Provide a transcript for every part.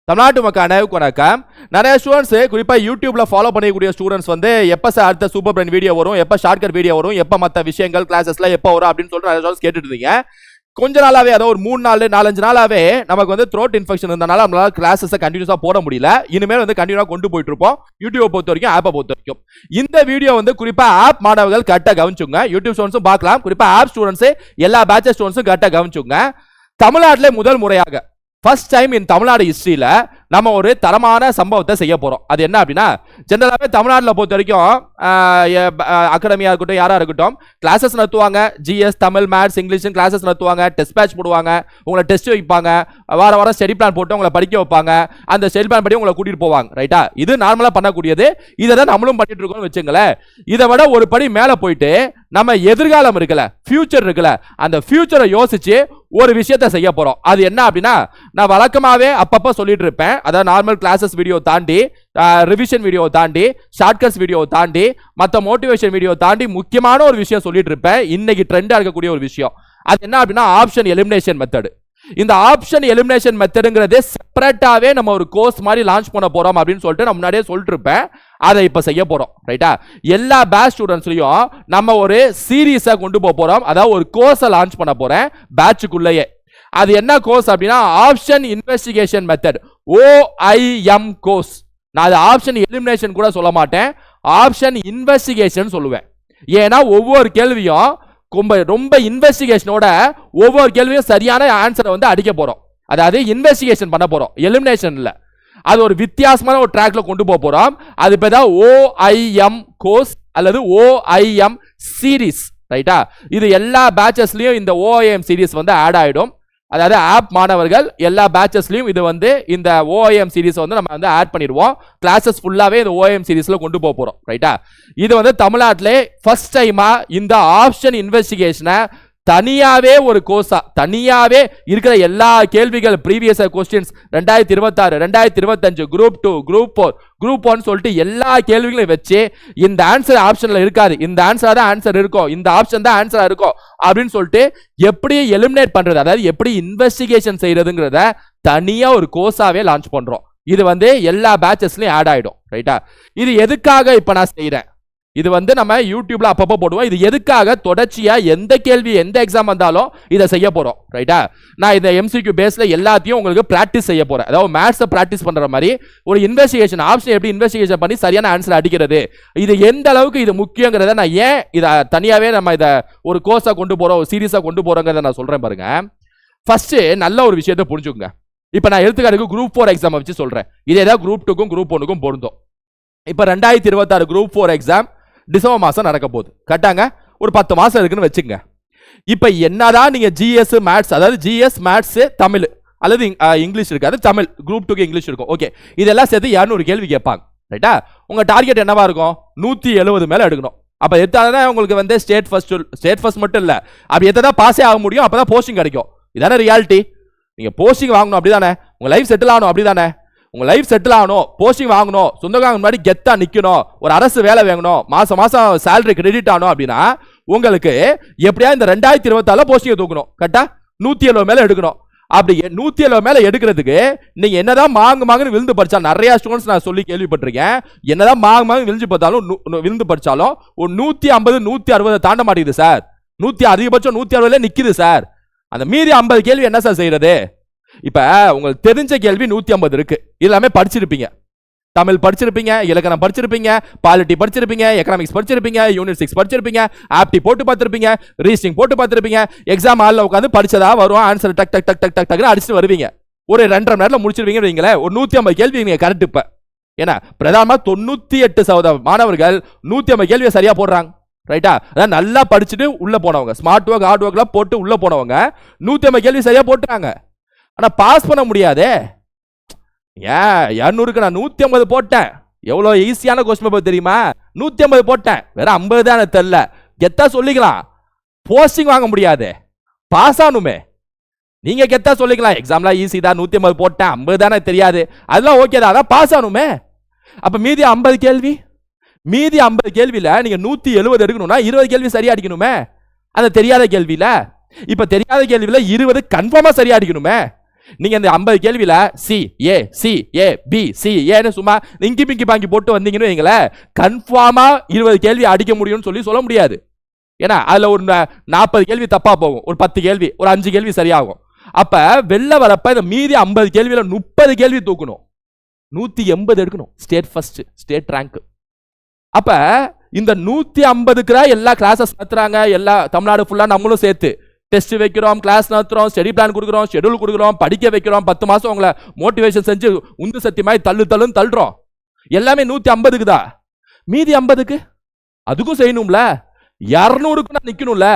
தமிழ்நாட்டு மக்கள் அனைவருக்கும் வணக்கம். நிறைய ஸ்டூடெண்ட்ஸ் குறிப்பா யூடியூப்ல ஃபாலோ பண்ணக்கூடிய ஸ்டூடெண்ட்ஸ் வந்து எப்ப சார் அடுத்த சூப்பர் பிரெயின் வீடியோ வரும், எப்ப ஷார்ட்கட் வீடியோ வரும், எப்ப மற்ற விஷயங்கள் கிளாஸஸ்ல எப்ப வரும் அப்படின்னு சொல்லிட்டு நிறைய ஸ்டூடெண்ட்ஸ் கேட்டுட்டு இருந்தீங்க. கொஞ்ச நாளாவே அதாவது ஒரு 3 நாள் 4-5 நாளாவே நமக்கு வந்து த்ரோட் இன்ஃபெக்ஷன் இருந்தனால நம்மளால கிளாஸஸ் கண்டினியூஸா போட முடியல. இனிமேல் வந்து கண்டினியூவா கொண்டு போயிட்டு இருப்போம், யூடியூப் பொறுத்த வரைக்கும், ஆப்பை பொறுத்த வரைக்கும். இந்த வீடியோ வந்து குறிப்பா ஆப் மாணவர்கள் கரெக்டா கவனிச்சுங்க. யூடியூப் ஸ்டூடெண்ட்ஸும் பார்க்கலாம், குறிப்பா ஆப் ஸ்டூடெண்ட்ஸ் எல்லா பேட்சஸ் ஸ்டூடெண்ட்ஸும் கரெக்டா கவனிச்சுங்க. தமிழ்நாட்டிலே முதல் முறையாக ஃபர்ஸ்ட் டைம் இன் தமிழ்நாடு ஹிஸ்டரியில நம்ம ஒரு தரமான சம்பவத்தை செய்ய போறோம். அது என்ன அப்படின்னா, ஜெனரலாகவே தமிழ்நாட்டில் பொறுத்த வரைக்கும் அகாடமியா இருக்கட்டும், யாரா இருக்கட்டும், கிளாஸஸ் நடத்துவாங்க. GS, Tamil, maths, English classes நடத்துவாங்க. டெஸ்ட் பேட்ச் போடுவாங்க, உங்களை டெஸ்ட் வைப்பாங்க, வாரம் ஸ்டடி பிளான் போட்டு உங்களை படிக்க வைப்பாங்க. அந்த ஸ்டடி பிளான் படி உங்களை கூட்டிட்டு போவாங்க. ரைட்டா? இது நார்மலா பண்ணக்கூடியது. இதை தான் நம்மளும் பண்ணிட்டு இருக்கோம்னு வச்சுங்களேன். இதை விட ஒரு படி மேல போயிட்டு நம்ம எதிர்காலம் இருக்குல்ல, ஃபியூச்சர் இருக்குல்ல, அந்த ஃபியூச்சரை யோசிச்சு ஒரு விஷயத்தை செய்ய போறோம். அது என்ன அப்படின்னா, நான் வழக்கமாவே அப்பப்போ சொல்லிட்டு இருப்பேன். அதாவது நார்மல் கிளாஸஸ் வீடியோ தாண்டி, ரிவிஷன் வீடியோ தாண்டி, ஷார்ட்கட்ஸ் வீடியோ தாண்டி, மற்ற மோட்டிவேஷன் வீடியோ தாண்டி முக்கியமான ஒரு விஷயம் சொல்லிட்டு இருப்பேன். இன்னைக்கு ட்ரெண்டா இருக்கக்கூடிய ஒரு விஷயம் அது என்ன அப்படின்னா, ஆப்ஷன் எலிமினேஷன் மெத்தட். இந்த ஆப்ஷன் எலிமினேஷன் மெத்தடுங்கிறது செப்பரேட்டாவே நம்ம ஒரு கோர்ஸ் மாதிரி லான்ச் பண்ண போறோம் அப்படின்னு சொல்லிட்டு நான் முன்னாடியே சொல்லிட்டு இருப்பேன். அதை இப்ப செய்ய போறோம். ரைட்டா? எல்லா பேட்ச் ஸ்டூடெண்ட்ஸ்லயும் நம்ம ஒரு சீரீஸை கொண்டு போறோம். அதாவது ஒரு கோர்ஸை லான்ச் பண்ண போறேன் பேட்சுக்குள்ளேயே. அது என்ன கோர்ஸ் அப்படின்னா, option investigation method, OIM course. நான் அது ஆப்ஷன் எலிமினேஷன் கூட சொல்ல மாட்டேன், ஆப்ஷன் இன்வெஸ்டிகேஷன் சொல்லுவேன். ஏன்னா ஒவ்வொரு கேள்வியும் ரொம்ப இன்வெஸ்டிகேஷனோட ஒவ்வொரு கேள்வியும் சரியான ஆன்சரை வந்து அடிக்க போறோம். அதாவது இன்வெஸ்டிகேஷன் பண்ண போறோம், எலிமினேஷன் இல்ல. அது ஒரு வித்தியாசமான ஒரு ட்ராக்ல கொண்டு போறோம். அது பேர் தான் OIM கோர்ஸ் அல்லது OIM சீரீஸ். ரைட்டா? இது எல்லா பேட்சஸ்லயும் இந்த OIM சீரீஸ் வந்து ஆட் ஆயிடும். அதாவது ஆப் மாணவர்கள் எல்லா பேட்சஸ்லயும் இது வந்து இந்த OIM சீரீஸ் வந்து நம்ம வந்து ஆட் பண்ணிடுவோம். கிளாஸஸ் ஃபுல்லாவே இந்த OIM சீரீஸ்ல கொண்டு போறோம். ரைட்டா? இது வந்து தமிழ்நாட்டிலே ஃபர்ஸ்ட் டைமா இந்த ஆப்ஷன் இன்வெஸ்டிகேஷனை தனியாவே ஒரு கோர்ஸா, தனியாவே இருக்கிற எல்லா கேள்விகள், previous questions 2026, 2025, group 2, group 4, group 1 சொல்லிட்டு எல்லா கேள்விகளையும் வச்சு இந்த ஆன்சர் ஆப்ஷன்ல இருக்காது, இந்த ஆன்சர் தான் ஆன்சர் இருக்கும், இந்த ஆப்ஷன் தான் ஆன்சரா இருக்கும் அப்படின்னு சொல்லிட்டு எப்படி எலிமினேட் பண்றது, அதாவது எப்படி இன்வெஸ்டிகேஷன் செய்யறதுங்கிறத தனியா ஒரு கோர்ஸாவே லான்ச் பண்றோம். இது வந்து எல்லா பேட்சஸ்லயும் ஆட் ஆயிடும். ரைட்டா? இது எதுக்காக இப்ப நான் செய்யறேன், இது வந்து நம்ம யூடியூப்ல அப்பப்போ போடுவோம். இது எதுக்காக, தொடர்ச்சியா எந்த கேள்வி எந்த எக்ஸாம் வந்தாலும் இதை செய்ய போறோம். ரைட்டா? நான் இந்த MCQ பேஸ்ல எல்லாத்தையும் உங்களுக்கு பிராக்டிஸ் செய்ய போறேன். அதாவது மேத்ஸை பிராக்டிஸ் பண்ற மாதிரி ஒரு இன்வெஸ்டிகேஷன் ஆப்ஷன் எப்படி இன்வெஸ்டிகேஷன் பண்ணி சரியான ஆன்சர் அடிக்கிறது, இது எந்த அளவுக்கு இது முக்கியங்கிறத நான் ஏன் இதை தனியாவே நம்ம இதை ஒரு கோர்ஸா கொண்டு போறோம், ஒரு சீரீஸா கொண்டு போறோங்கிறத நான் சொல்றேன் பாருங்க. ஃபர்ஸ்ட் நல்ல ஒரு விஷயத்தை புரிஞ்சுக்கோங்க. இப்ப நான் எடுத்துக்காட்டுக்கு குரூப் 4 எக்ஸாம் வச்சு சொல்றேன். இதே தான் குரூப் 2க்கும் குரூப் 1க்கும் பொருந்தும். இப்ப 2026 குரூப் 4 எக்ஸாம் டிசம்பர் மாசம் நடக்க போகுது. கட்டாங்க ஒரு 10 மாசம் இருக்குன்னு வச்சுங்க. இப்ப என்னதான் நீங்க GS மேத்ஸ், அதாவது GS மேத்ஸ் தமிழ் அல்லது இங்கிலீஷ் இருக்கு, அது தமிழ் குரூப் 2க்கு இங்கிலீஷ் இருக்கும். ஓகே, இதெல்லாம் சேர்த்து 200 கேள்வி கேட்பாங்க. ரைட்டா? உங்க டார்கெட் என்னவா இருக்கும், 170 மேல எடுக்கணும். அப்ப எத்தாதான் உங்களுக்கு வந்து ஸ்டேட் ஃபர்ஸ்ட் மட்டும் இல்ல, அப்படி எத்தான் பாஸே ஆக முடியும், அப்பதான் போஸ்டிங் கிடைக்கும். இதானே ரியாலிட்டி. நீங்க போஸ்டிங் வாங்கணும் அப்படிதானே, உங்க லைஃப் செட்டில் ஆகணும் அப்படிதானே, உங்க லைஃப் செட்டில் ஆகணும், போஸ்டிங் வாங்கணும், சொந்தக்காரங்க முன்னாடி கெத்தா நிக்கணும், ஒரு அரசு வேலை வாங்கணும், மாசம் சேலரி கிரெடிட் ஆகணும் அப்படின்னா உங்களுக்கு எப்படியா இந்த 2026 போஸ்டிங் தூக்கணும். கரெக்டா? 170 மேல எடுக்கணும். அப்படி 170 மேல எடுக்கிறதுக்கு நீங்க என்னதான் மாங்குன்னு விழுந்து படிச்சா, நிறைய ஸ்டூடெண்ட்ஸ் நான் சொல்லி கேள்விப்பட்டிருக்கேன், என்னதான் மாங்கு விழுந்து பார்த்தாலும் விழுந்து படிச்சாலும் ஒரு 150 160 தாண்ட மாட்டேங்குது சார், அதிகபட்சம் 160 நிக்குது சார். அந்த மீதி 50 கேள்வி என்ன சார் செய்யறது? இப்ப உங்களுக்கு தெரிஞ்ச கேள்வி 150 இருக்கு, எல்லாமே படிச்சிருப்பீங்க. தமிழ் படிச்சிருப்பீங்க, இலக்கணம் படிச்சிருப்பீங்க, பாலிட்டி படிச்சிருப்பீங்க, எக்கனாமிக்ஸ் படிச்சிருப்பீங்க, யூனிட் 6 படிச்சிருப்பீங்க, ஆப்டி போட்டு பார்த்திருப்பீங்க, ரீசனிங் போட்டு பார்த்திருப்பீங்க. எக்ஸாம் ஹால்ல உட்காந்து படிச்சதா வரும், ஆன்சர் டக் டக் டக் டக் டக் டக்னு அடிச்சுட்டு வருவீங்க. ஒரு 2.5 மணி நேரத்துல முடிச்சிருவீங்கன்னு வைங்களேன். ஒரு 150 கேள்வி நீங்க கரெக்ட். இப்ப ஏன்னா பிரதானமா 98% மாணவர்கள் 150 கேள்வியை சரியா போடுறாங்க. ரைட்டா? அதான் நல்லா படிச்சுட்டு உள்ள போனவங்க, ஸ்மார்ட் ஒர்க் ஹார்ட் ஒர்க்லாம் போட்டு உள்ள போனவங்க 150 கேள்வி சரியா போட்டுறாங்க. ஆனா பாஸ் பண்ண முடியாதே. ஏன் 200க்கு நான் 150 போட்டேன், எவ்வளவு ஈஸியான கொஸ்டின் பேப்பர் தெரியுமா, 150 போட்டேன், வேற 50 தான் தெரியல, கெத்தா சொல்லிக்கலாம். போஸ்டிங் வாங்க முடியாது, பாஸ் ஆகணுமே. நீங்க கெத்தா சொல்லிக்கலாம், எக்ஸாம்லாம் ஈஸி தான், 150 போட்டேன், 50 தானே தெரியாது, அதெல்லாம் ஓகே தான், அதான் பாஸ் ஆகணுமே. அப்ப மீதி 50 கேள்வி, மீதி 50 கேள்வியில நீங்க 170 எடுக்கணும்னா 20 கேள்வி சரியா அடிக்கணுமே. அந்த தெரியாத கேள்வியில, இப்ப தெரியாத கேள்வியில 20 கன்ஃபார்மா சரியா அடிக்கணுமே. நீங்க இந்த 50 கேள்வியில C A C A B C ஏன்னு சும்மா இங்கி பிங்கி பாங்கி போட்டு வந்தீங்கன்னு வைங்களேன், கன்ஃபார்மா 20 கேள்வி அடிக்க முடியும்னு சொல்ல முடியாது. ஏன்னா அதுல ஒரு 40 கேள்வி தப்பா போகும், ஒரு 10 கேள்வி, ஒரு 5 கேள்வி சரியாகும். அப்ப வெளில வரப்ப இந்த மீதி 50 கேள்வியில 30 கேள்வி தூக்கணும், 180 எடுக்கணும், ஸ்டேட் ஃபர்ஸ்ட், ஸ்டேட் ரேங்க். அப்ப இந்த 150க்கு எல்லா கிளாஸஸ் நடத்துறாங்க, எல்லா தமிழ்நாடு ஃபுல்லா நம்மளும் சேர்த்து டெஸ்ட் வைக்கிறோம், கிளாஸ் நடத்துறோம், ஸ்டடி பிளான் கொடுக்குறோம், ஷெட்யூல் கொடுக்குறோம், படிக்க வைக்கிறோம், 10 மாசம் உங்களை மோட்டிவேஷன் செஞ்சு உந்து சக்தி மாதிரி தள்ளுன்னு தள்ளுறோம். எல்லாமே 150க்கு தான். மீதி 50க்கு அதுக்கும் செய்யணும்ல, 200க்கு நான் நிக்கணும்ல.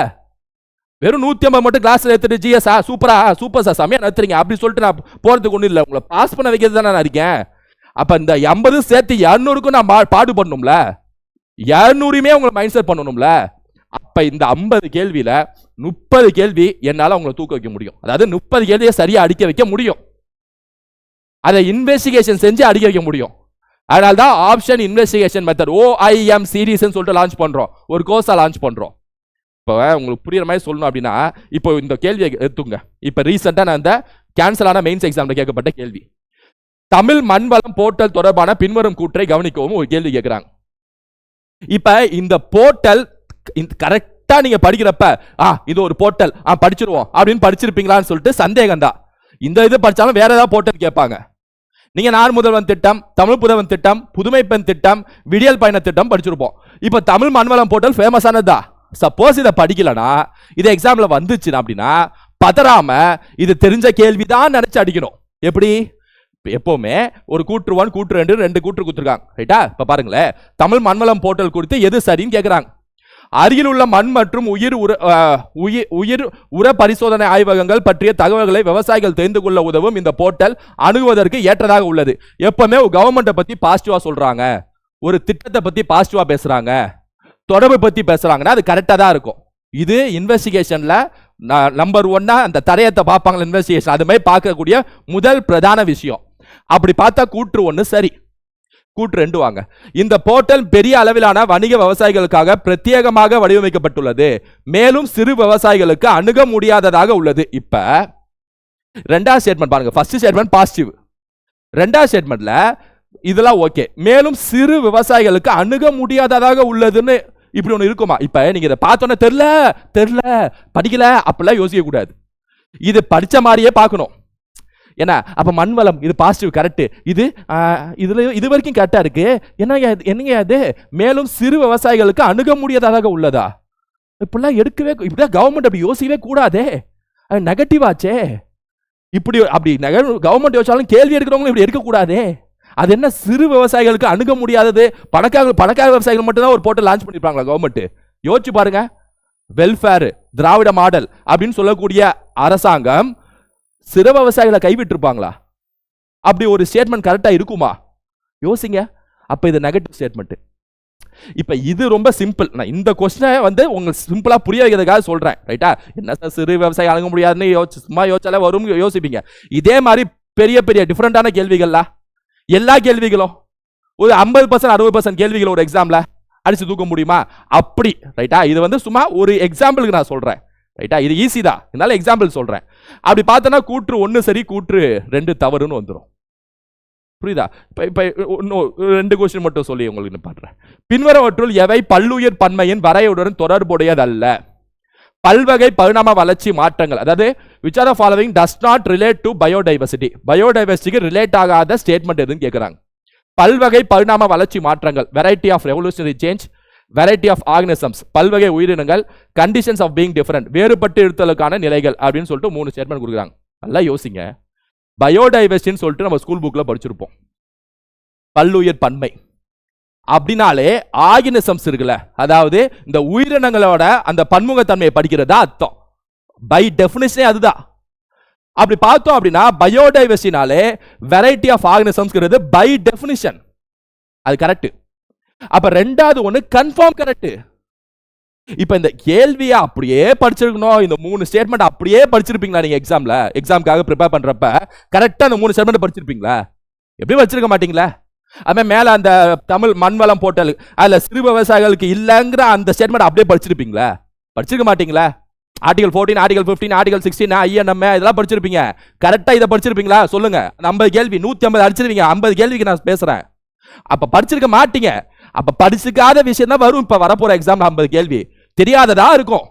வெறும் 150 மட்டும் கிளாஸ் எடுத்துட்டு ஜிஎஸ் சூப்பர் சார் செமையா நடத்துறீங்க அப்படி சொல்லிட்டு நான் போறதுக்கு ஒண்ணு இல்ல, உங்களை பாஸ் பண்ண வைக்கிறது தான் நான் இருக்கேன். அப்ப இந்த 50 சேர்த்து 200க்கும் நான் பாடு பண்ணணும்ல, 200மே உங்களை மைண்ட் செட் பண்ணணும்ல. அப்ப இந்த 50 கேள்வியில 30 கேள்வி என்னால உங்களை தூக்க வைக்க முடியும். அதாவது 30 கேள்வியை சரியா அடிக்க வைக்க முடியும், அதை இன்வெஸ்டிகேஷன் செஞ்சு அடிக்க வைக்க முடியும். அதனால்தான் option investigation method OIM series சொல்லிட்டு லான்ச் பண்றோம், ஒரு கோர்ஸா லான்ச் பண்றோம். இப்போ உங்களுக்கு புரியுற மாதிரி சொல்லணும் அப்படின்னா, இப்போ இந்த கேள்வியை எடுத்துங்க. இப்போ ரீசெண்டா நான் இந்த கேன்சல் ஆன மெயின்ஸ் எக்ஸாம்ல கேட்கப்பட்ட கேள்வி, தமிழ் மண்வளம் போர்ட்டல் தொடர்பான பின்வரும் கூற்றை கவனிக்கவும் ஒரு கேள்வி கேட்கிறாங்க. இப்ப இந்த போர்ட்டல் கரெக்டா நீங்க படிக்கிறப்ப இது ஒரு போர்ட்டல் படிச்சிருவோம் அப்படின்னு படிச்சிருப்பீங்களான்னு சொல்லிட்டு சந்தேகம் தான். இந்த இது படிச்சாலும் வேற ஏதாவது போர்ட்டல் கேட்பாங்க. நீங்க நான் முதல்வன் திட்டம், தமிழ் புதவன் திட்டம், புதுமை பெண் திட்டம், விடியல் பயண திட்டம் படிச்சிருப்போம். இப்ப தமிழ் மண்வளம் போர்ட்டல் ஃபேமஸானதா. சப்போஸ் இதை படிக்கலனா, இது எக்ஸாம்ல வந்துச்சு அப்படின்னா பதறாம இது தெரிஞ்ச கேள்விதான் நினைச்சு அடிக்கணும். எப்படி? எப்பவுமே ஒரு கூற்று 1 கூற்று 2 2 கூற்று கொடுத்துருக்காங்க, ரைட்டா? இப்ப பாருங்களேன், தமிழ் மண்வளம் போர்ட்டல் குறித்து எது சரின்னு கேட்கிறாங்க. அருகில் உள்ள மண் மற்றும் உயிர் உர பரிசோதனை ஆய்வகங்கள் பற்றிய தகவல்களை விவசாயிகள் தெரிந்து கொள்ள உதவும் இந்த போர்ட்டல் அணுகுவதற்கு ஏற்றதாக உள்ளது. எப்பவுமே கவர்மெண்ட்டை பத்தி பாசிட்டிவா சொல்றாங்க, ஒரு திட்டத்தை பத்தி பாசிட்டிவா பேசுறாங்க, தொடர்பு பத்தி பேசுறாங்கன்னா அது கரெக்டா தான் இருக்கும். இது இன்வெஸ்டிகேஷன்ல நம்பர் 1 அந்த தடயத்தை பார்ப்பாங்க இன்வெஸ்டிகேஷன், அது மாதிரி பார்க்கக்கூடிய முதல் பிரதான விஷயம். அப்படி பார்த்தா கூற்று 1 சரி. கூற்று 2 வாங்க. இந்த போர்ட்டல் பெரிய அளவிலான வணிக விவசாயிகளுக்காக பிரத்யேகமாக வடிவமைக்கப்பட்டுள்ளது, மேலும் சிறு விவசாயிகளுக்கு அணுக முடியாததாக உள்ளது. இப்ப ரெண்டாவது ஸ்டேட்மெண்ட் பாருங்க. ஃபர்ஸ்ட் ஸ்டேட்மெண்ட் பாசிட்டிவ், ரெண்டாவது ஸ்டேட்மெண்ட்ல இதெல்லாம் ஓகே, மேலும் சிறு விவசாயிகளுக்கு அணுக முடியாததாக உள்ளதுன்னு இப்படி ஒண்ணு இருக்குமா? இப்ப நீங்க இதை பார்த்தோன்னே தெரியல படிக்கல அப்படிலாம் யோசிக்க கூடாது, இது படிச்ச மாதிரியே பார்க்கணும். ஏன்னா அப்ப மண்வளம் இது பாசிட்டிவ் கரெக்ட், இதுல இது வரைக்கும் கரெக்டா இருக்கு. என்னங்க அது மேலும் சிறு விவசாயிகளுக்கு அணுக முடியாததாக உள்ளதா? இப்படிலாம் எடுக்கவே, இப்படிதான் கவர்மெண்ட் அப்படி யோசிக்கவே கூடாதே, அது நெகட்டிவ் ஆச்சே. இப்படி அப்படி கவர்மெண்ட் யோசிச்சாலும் கேள்வி எடுக்கிறவங்களும் இப்படி எடுக்க கூடாதே. அது என்ன சிறு விவசாயிகளுக்கு அணுக முடியாதது? பணக்கார விவசாயிகள் மட்டும் தான் ஒரு போர்ட்டல் லான்ச் பண்ணிருப்பாங்களா கவர்மெண்ட்? யோசிச்சு பாருங்க. வெல்ஃபேர் திராவிட மாடல் அப்படின்னு சொல்லக்கூடிய அரசாங்கம் சிறு விவசாயிகளை கைவிட்டிருப்பாங்களா? அப்படி ஒரு ஸ்டேட்மெண்ட் கரெக்டா இருக்குமா? யோசிங்க. அப்ப இது நெகட்டிவ் ஸ்டேட்மெண்ட். இப்ப இது ரொம்ப சிம்பிள். நான் இந்த கொஸ்டினை உங்களுக்கு சிம்பிளா புரிய வைக்கிறதுக்காக சொல்றேன், ரைட்டா? என்ன சார் சிறு விவசாயி அணுக முடியாதுன்னு சும்மா யோசிச்சாலே வரும் யோசிப்பீங்க. இதே மாதிரி பெரிய பெரிய டிஃபரெண்டான கேள்விகள்லாம், எல்லா கேள்விகளும் ஒரு 50% 60% கேள்விகள் ஒரு எக்ஸாம்ல அடிச்சு தூக்க முடியுமா? அப்படி, ரைட்டா? இது சும்மா ஒரு எக்ஸாம்பிளுக்கு நான் சொல்றேன், ரைட்டா? இது ஈஸி தான், இதனால எக்ஸாம்பிள் சொல்றேன். அப்படி பார்த்தோன்னா கூற்று 1 சரி, கூற்று 2 தவறுன்னு வந்துடும். புரியுதா? இப்ப 2 கொஸ்டின் மட்டும் சொல்லி உங்களுக்கு பாடுறேன். பின்வரவற்றுள் எவை பல்லுயிர் பன்மையின் வரையுடன் தொடர்புடையதல்ல? பல்வகை பரிணாம வளர்ச்சி மாற்றங்கள், அதாவது which are the following does not relate to biodiversity, பயோடைவர்சிட்டிக்கு ரிலேட் ஆகாத ஸ்டேட்மெண்ட் எதுன்னு கேட்குறாங்க. பல்வகை பரிணாம வளர்ச்சி மாற்றங்கள், variety of revolutionary change, variety of organisms, பல்வகை உயிரினங்கள், கண்டிஷன்ஸ் ஆஃப் பீயிங் டிஃபரெண்ட், வேறுபட்டு இருத்தலுக்கான நிலைகள் அப்படின்னு சொல்லிட்டு 3 ஸ்டேட்மெண்ட் கொடுக்குறாங்க. நல்லா யோசிங்க. பயோடைவர்சிட்டின்னு சொல்லிட்டு நம்ம ஸ்கூல் புக்ல படிச்சிருப்போம். பல்லுயிர் பன்மை அப்படின்னாலே ஆர்கனிசம்ஸ் இருக்குல்ல, அதாவது இந்த உயிரினங்களோட அந்த பன்முகத்தன்மையை படிக்கிறதா அர்த்தம். பை டெஃபினிஷனே அதுதான். அப்படி பார்த்தோம் அப்படின்னா பயோடைவர்சிட்டினாலே வெரைட்டி ஆஃப் ஆர்கனிசம்ஸ்ங்கிறது பை டெஃபினிஷன் அது கரெக்ட். அப்ப ரெண்டாவது ஒண்ணு கன்ஃபார்ம் கரெக்ட். இப்ப இந்த கேள்வியை அப்படியே படிச்சிருக்கணும், இந்த 3 ஸ்டேட்மெண்ட் அப்படியே படிச்சிருப்பீங்களா நீங்க எக்ஸாம்காக ப்ரிப்பேர் பண்றப்ப? கரெக்டா அந்த 3 ஸ்டேட்மெண்ட் படிச்சிருப்பீங்களா? எப்படி வச்சிருக்க மாட்டீங்களா? அது மேல அந்த தமிழ் மண்வளம் போர்ட்டல் அதுல சிறு விவசாயிகளுக்கு இல்லைங்கிற அந்த ஸ்டேட்மெண்ட் அப்படியே படிச்சிருப்பீங்களா? படிச்சிருக்க மாட்டீங்களா? ஆர்டிகல் 14, ஆர்டிகல் 15, ஆர்டிகல் 16, ஐஎன்எம் இதெல்லாம் படிச்சிருப்பீங்க. கரெக்டா இதை படிச்சிருப்பீங்களா சொல்லுங்க. 50 கேள்வி 150 அடிச்சிருவீங்க. 50 கேள்விக்கு நான் பேசுறேன். அப்ப படிச்சிருக்க மாட்டீங்க. அப்ப படிச்சுக்காத விஷயம் தான் வரும். இப்ப வரப்போற எக்ஸாம் 50 கேள்வி தெரியாததா இருக்கும்.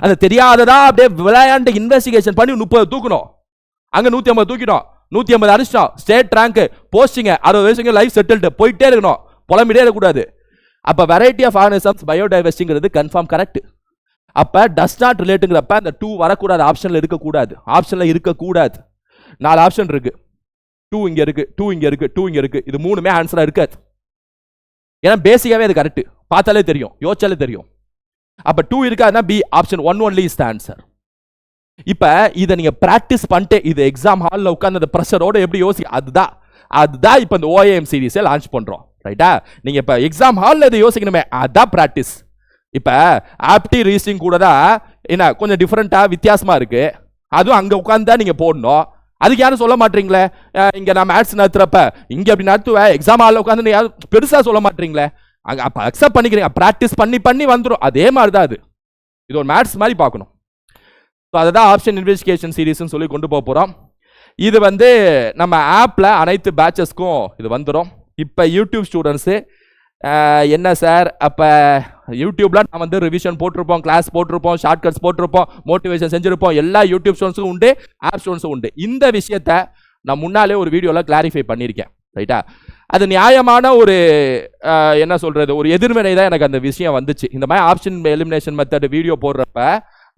அது தெரியாததா அப்படியே விளையாண்டு இன்வெஸ்டிகேஷன் பண்ணி 30 தூக்கணும். அங்க 150 தூக்கிடும். 150 அடிச்சிட்டோம். ஸ்டேட் ரேங்க் போஸ்டிங் 60 வயசுக்கு லைஃப் செட்டில்டு போயிட்டே இருக்கணும். புலம்பிட்டே இருக்கக்கூடாது. அப்ப வெரைட்டி ஆஃப் ஆர்கனிசம்ஸ் பயோடைவர்சிட்டிங்கிறது கன்ஃபார்ம் கரெக்ட். அப்ப டஸ் நாட் ரிலேட்டுங்கிறப்ப அந்த 2 வரக்கூடாது. ஆப்ஷன்ல இருக்கக்கூடாது. ஆப்ஷன்ல இருக்கக்கூடாது. 4 ஆப்ஷன் இருக்கு. 2 இங்க இருக்கு, 2 இங்க இருக்கு, 2 இங்க இருக்கு. இது மூணுமே ஆன்சரா இருக்காது. ஏன்னா பேசிக்காவே அது கரெக்ட். பார்த்தாலே தெரியும், யோசிச்சாலே தெரியும். அப்ப 2 இருக்காதுன்னா B option 1 only is the answer. இப்ப இதை நீங்க பிராக்டிஸ் பண்ணிட்டு இது எக்ஸாம் ஹாலில் உட்கார்ந்து அந்த ப்ரெஷரோட எப்படி அதுதான் இப்ப இந்த ஓஏஎம் சீரீஸை லான்ச் பண்றோம். ரைட்டா? நீங்க இப்ப எக்ஸாம் ஹாலில் இதை யோசிக்கணுமே, அதான் பிராக்டிஸ். இப்ப ஆப்டி ரீசனிங் கூட தான் என்ன கொஞ்சம் டிஃபரெண்டா வித்தியாசமா இருக்கு. அதுவும் அங்க உட்கார்ந்து தான் நீங்க போடணும். அதுக்கு யாரும் சொல்ல மாட்டீங்களே, இங்க நான் மேத்ஸ் நடத்துறப்ப இங்க அப்படி நடத்துவேன், எக்ஸாம் ஹாலில் உட்காந்து யாரும் பெருசா சொல்ல மாட்டீங்களே. அங்க அப்ப அக்செப்ட் பண்ணிக்கிறீங்க. பிராக்டிஸ் பண்ணி வந்துடும். அதே மாதிரி தான் இது ஒரு மேத்ஸ் மாதிரி பார்க்கணும். அதுதான் ஆப்ஷன் இன்வெஸ்டிகேஷன் சீரீஸ்னு சொல்லி கொண்டு போக போறோம். இது வந்து நம்ம ஆப்ல அனைத்து பேட்சஸ்க்கும் இது வந்துடும். இப்போ யூடியூப் ஸ்டூடெண்ட்ஸு என்ன சார், அப்போ யூடியூப்ல நான் வந்து ரிவிஷன் போட்டிருப்போம், கிளாஸ் போட்டிருப்போம், ஷார்ட்கட்ஸ் போட்டிருப்போம், மோட்டிவேஷன் செஞ்சிருப்போம். எல்லா யூடியூப் ஸ்டூடெண்ட்ஸுக்கும் உண்டு, ஆப் ஸ்டூடெண்ட்ஸும் உண்டு. இந்த விஷயத்த நான் முன்னாலே ஒரு வீடியோவில் கிளாரிஃபை பண்ணியிருக்கேன். ரைட்டா? அது நியாயமான ஒரு என்ன சொல்றது, ஒரு எதிர்வினை தான் எனக்கு அந்த விஷயம் வந்துச்சு. இந்த மாதிரி ஆப்ஷன் எலிமினேஷன் மெத்தட் வீடியோ போடுறப்ப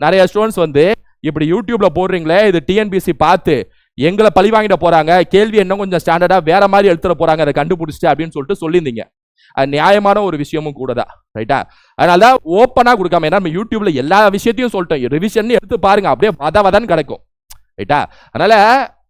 நிறைய ஸ்டூடெண்ட்ஸ் வந்து இப்படி யூடியூப்ல போடுறீங்களே, இது டிஎன்பிசி பார்த்து எங்களை பழி வாங்கிட போறாங்க, கேள்வி இன்னும் கொஞ்சம் ஸ்டாண்டர்டா வேற மாதிரி எடுத்துட போறாங்க, அதை கண்டுபிடிச்சிட்டு அப்படின்னு சொல்லிட்டு சொல்லியிருந்தீங்க. அது நியாயமான ஒரு விஷயமும் கூட தான். ரைட்டா? அதனால ஓப்பனா கொடுக்காம, ஏன்னா நம்ம யூடியூப்ல எல்லா விஷயத்தையும் சொல்லிட்டோம், ரிவிஷன் எடுத்து பாருங்க, அப்படியே வதான் கிடைக்கும். ரைட்டா?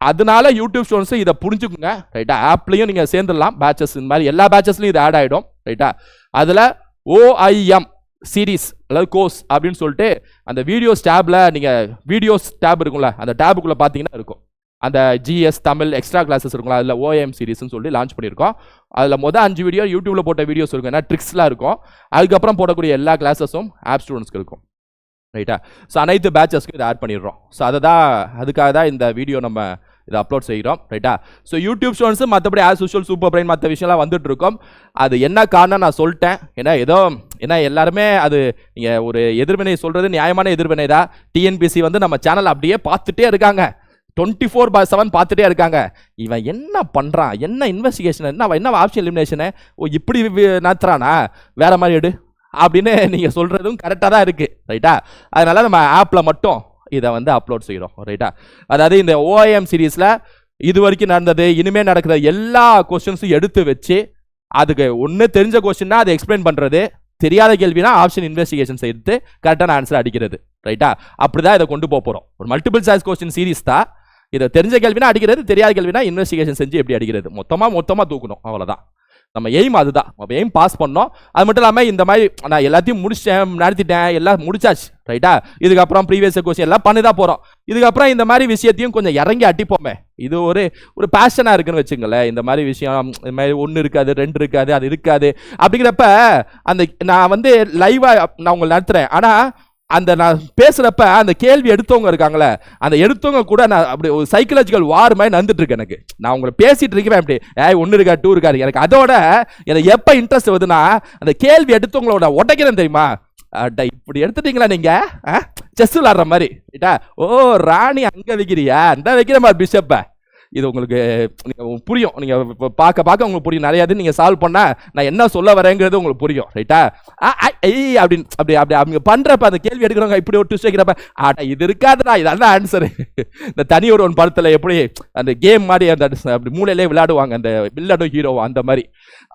அதனால யூடியூப் ஸ்டூடெண்ட்ஸ் இதை புரிஞ்சுக்குங்க. ரைட்டா? ஆப்லயும் நீங்க சேர்ந்துடலாம். பேட்சஸ் இந்த மாதிரி எல்லா பேட்சஸ்லயும் இது ஆட் ஆயிடும். ரைட்டா? அதுல OIM சீரீஸ் அதாவது கோர்ஸ் அப்படின்னு சொல்லிட்டு அந்த வீடியோஸ் டேப்ல நீங்க வீடியோஸ் டேப் இருக்கும்ல, அந்த டேபுக்குள்ள பாத்தீங்கன்னா இருக்கும். அந்த ஜிஎஸ் தமிழ் எக்ஸ்ட்ரா கிளாஸஸ் இருக்கும்ல, அதில் OIM சீரீஸ்னு சொல்லி லான்ச் பண்ணியிருக்கோம். அதில் மொதல் 5 வீடியோ யூடியூப்ல போட்ட வீடியோஸ் இருக்கும், ஏன்னா ட்ரிக்ஸ்லாம் இருக்கும். அதுக்கப்புறம் போடக்கூடிய எல்லா கிளாஸஸும் ஆப் ஸ்டூடெண்ட்ஸ்க்கு இருக்கும். ரைட்டா? ஸோ அனைத்து பேட்சஸ்க்கும் இதை ஆட் பண்ணிடுறோம். ஸோ அதுக்காக தான் இந்த வீடியோ நம்ம இதை அப்லோட் செய்கிறோம். ரைட்டா? ஸோ யூடியூப் ஸ்டூடெண்ட்ஸ் மற்றபடி ஆஸ் யூஷுவல் சூப்பர் பிரைன் மற்ற விஷயம்லாம் வந்துட்டு இருக்கோம். அது என்ன காரணம் நான் சொல்லிட்டேன். ஏன்னா எல்லாருமே அது நீங்கள் ஒரு எதிர்வினை சொல்கிறது நியாயமான எதிர்வினை தான். டிஎன்பிசி வந்து நம்ம சேனல் அப்படியே பார்த்துட்டே இருக்காங்க, 24/7 பார்த்துட்டே இருக்காங்க. இவன் என்ன பண்ணுறான், என்ன இன்வெஸ்டிகேஷன், என்ன ஆப்ஷன் எலிமினேஷனு, இப்படி நடத்துறானா, வேற மாதிரி எடு அப்படின்னு நீங்கள் சொல்கிறதும் கரெக்டாக தான் இருக்குது. ரைட்டா? அதனால நம்ம ஆப்பில் மட்டும் இதை வந்து அப்லோட் செய்கிறோம். ரைட்டா? அதாவது இந்த OIM சீரீஸில் இது வரைக்கும் நடந்தது, இனிமேல் நடக்கிற எல்லா கொஸ்டின்ஸும் எடுத்து வச்சு அதுக்கு ஒன்று தெரிஞ்ச கொஸ்டின்னா அதை எக்ஸ்பிளைன் பண்ணுறது, தெரியாத கேள்வினா ஆப்ஷன் இன்வெஸ்டிகேஷன் செய்து கரெக்டான ஆன்சர் அடிக்கிறது. ரைட்டா? அப்படிதான் இதை கொண்டு போகிறோம். ஒரு மல்டிபிள் சாய்ஸ் கொஸ்டின் சீரீஸ் தான். இதை தெரிஞ்ச கேள்வினா அடிக்கிறது, தெரியாத கேள்வினா இன்வெஸ்டிகேஷன் செஞ்சு எப்படி அடிக்கிறது, மொத்தமாக தூக்கணும். அவ்வளோதான் நம்ம எய்ம். அதுதான் நம்ம எய்ம், பாஸ் பண்ணோம். அது மட்டும் இல்லாமல் இந்த மாதிரி நான் எல்லாத்தையும் முடிச்சிட்டேன், நடத்திட்டேன், எல்லாம் முடிச்சாச்சு. ரைட்டா? இதுக்கப்புறம் ப்ரீவியஸ் கொஸ்டின் எல்லாம் பண்ணி தான் போகிறோம். இதுக்கப்புறம் இந்த மாதிரி விஷயத்தையும் கொஞ்சம் இறங்கி அட்டிப்போமே. இது ஒரு பேஷனாக இருக்குன்னு வச்சுங்களேன். இந்த மாதிரி விஷயம், இந்த மாதிரி 1 இருக்காது, 2 இருக்காது, அது இருக்காது. அப்படிங்கிறப்ப அந்த நான் வந்து லைவாக நான் உங்களை நடத்துகிறேன். ஆனால் அந்த நான் பேசுறப்ப அந்த கேள்வி எடுத்தவங்க இருக்காங்களே, அந்த எடுத்தவங்க கூட நான் அப்படி ஒரு சைக்கலாஜிக்கல் வார் மாதிரி நடந்துட்டு இருக்கேன். எனக்கு நான் உங்களை பேசிட்டு இருக்கிறேன், அப்படி 1 இருக்கா 2 இருக்காது. எனக்கு அதோட எனக்கு எப்ப இன்ட்ரெஸ்ட் வருதுன்னா, அந்த கேள்வி எடுத்தவங்களோட உடைக்கிறேன் தெரியுமா. இப்படி எடுத்துட்டீங்களா நீங்க, செஸ் விளாடுற மாதிரி. ஓ ராணி அங்க வைக்கிறியா, அந்த வைக்கிற மாதிரி பிஷப்ப. இது உங்களுக்கு புரியும். நீங்க பார்க்க உங்களுக்கு புரியும். நிறைய நீங்க சால்வ் பண்ணா நான் என்ன சொல்ல வரேங்கிறது உங்களுக்கு புரியும். ரைட்டா? அப்படி அவங்க பண்றப்ப அந்த கேள்வி எடுக்கிறவங்க இப்படி ஒரு ட்விஸ்ட் வைக்கிறப்ப, இது இருக்காதுடா, இதான் ஆன்சர். இந்த தனி ஒரு படத்துல எப்படி அந்த கேம் மாதிரி அந்த அப்படி மூலையிலே விளையாடுவாங்க, அந்த வில்லனும் ஹீரோவும், அந்த மாதிரி.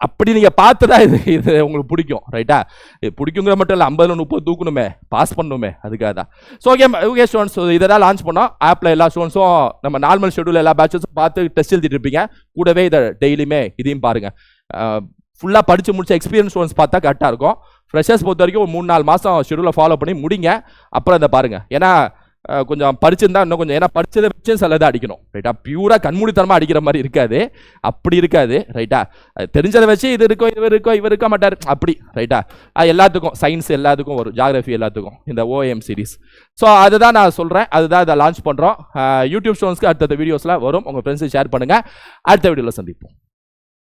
அப்படி நீங்க பார்த்துதான் இது உங்களுக்கு பிடிக்கும். ரைட்டா? பிடிக்குங்கிற மட்டும் இல்லை, 50-30 தூக்கணுமே, பாஸ் பண்ணணுமே, அதுக்காக தான். ஸோ ஓகே ஸ்டூடெண்ட்ஸ், இதை தான் லான்ச் பண்ணோம். ஆப்ல எல்லா ஸ்டூடெண்ட்ஸும் நம்ம நார்மல் ஷெட்யூல் எல்லா பேட்சஸும் பார்த்து டெஸ்ட் எழுதிட்டு இருப்பீங்க. கூடவே இதை டெய்லியுமே இதையும் பாருங்க. ஃபுல்லாக படிச்சு முடிச்ச எக்ஸ்பீரியன்ஸ் ஸ்டூடெண்ட்ஸ் பார்த்தா கரெக்டாக இருக்கும். ஃப்ரெஷர்ஸ் பொறுத்த வரைக்கும் ஒரு 3-4 மாதம் ஷெட்யூலை ஃபாலோ பண்ணி முடிங்க, அப்புறம் இதை பாருங்க. ஏன்னா கொஞ்சம் படிச்சிருந்தா இன்னும் கொஞ்சம், ஏன்னா படிச்சதை வச்சு சிலதை அடிக்கணும் ரைட்டா. பியூரா கண்மூடித்தனமா அடிக்கிற மாதிரி இருக்காது, அப்படி இருக்காது ரைட்டா. தெரிஞ்சதை வச்சு இது இருக்கோ இவர் இருக்கோ இவர் இருக்க மாட்டார் அப்படி ரைட்டா. எல்லாத்துக்கும் சயின்ஸ் எல்லாத்துக்கும் வரும், ஜியாகிரபி எல்லாத்துக்கும் இந்த ஓஎம் சீரிஸ். ஸோ அதுதான் நான் சொல்கிறேன், அதுதான் இதை லான்ச் பண்ணுறோம். யூடியூப் ஸ்டூடெண்ட்ஸ்க்கு அடுத்த வீடியோஸில் வரும், உங்கள் ஃப்ரெண்ட்ஸுக்கு ஷேர் பண்ணுங்கள். அடுத்த வீடியோவில் சந்திப்போம்.